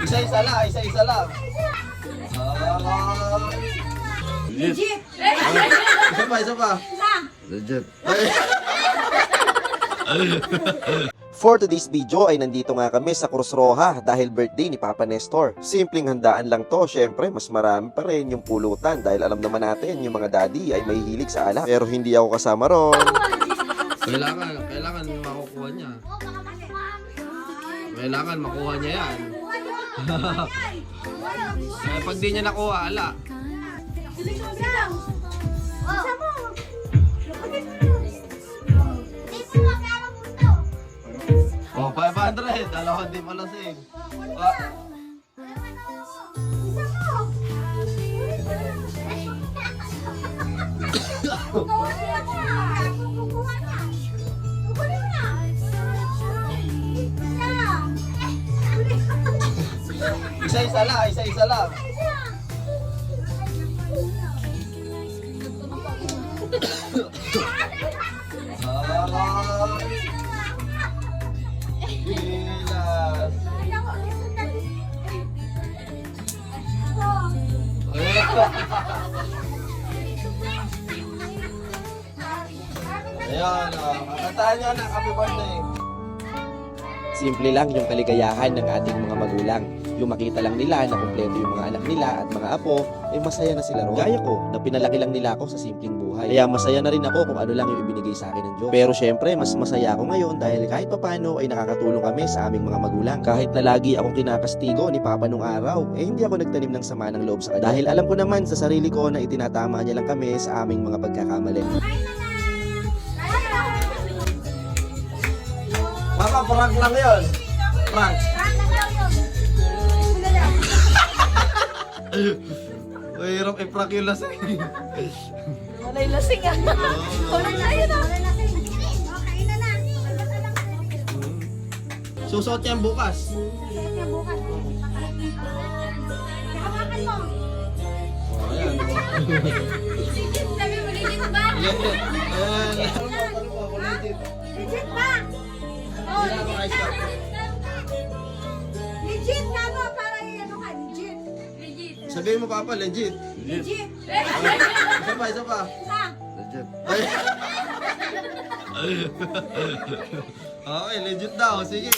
Isa-isa lang, isa-isa lang. Legit. Isa pa, isa pa. Legit. For today's video ay nandito nga kami sa Cruz Roja dahil birthday ni Papa Nestor. Simpleng handaan lang to, syempre mas marami pa rin yung pulutan dahil alam naman natin yung mga daddy ay may hilig sa alak. Pero hindi ako kasama ron. Kailangan makukuha niya. Kailangan makuha niya yan. Eh, pag di niya nakuha, ala. Oh, 500. Dalawa di pa lasing. Isa-isa lang, isa-isa lang. Bilas. Ayan, kakantahan nyo na, happy birthday. Simple lang yung kaligayahan ng ating mga magulang. Yung makita lang nila na kumpleto yung mga anak nila at mga apo, ay masaya na sila ron. Gaya ko, na pinalaki lang nila ako sa simpleng buhay. Kaya masaya na rin ako kung ano lang yung ibinigay sa akin ng Diyos. Pero syempre, mas masaya ako ngayon dahil kahit papano ay nakakatulong kami sa aming mga magulang. Kahit na lagi akong kinakastigo ni Papa nung araw, eh hindi ako nagtanim ng sama ng loob sa kanya. Dahil alam ko naman sa sarili ko na itinatama niya lang kami sa aming mga pagkakamali. Papa, prank lang yun. Prank. Uy, hirap i-prank yung lasing. Walay lasing ah. Walay lasing ah. Susuot yan bukas. Sabi mo, legit ba? Legit ba? Oh, legit ka. Legit ka mo, para ano ka, legit. Legit. Sabihin mo, Papa, legit. Legit. Isa pa, isa pa. Legit. Okay, legit daw. Sige.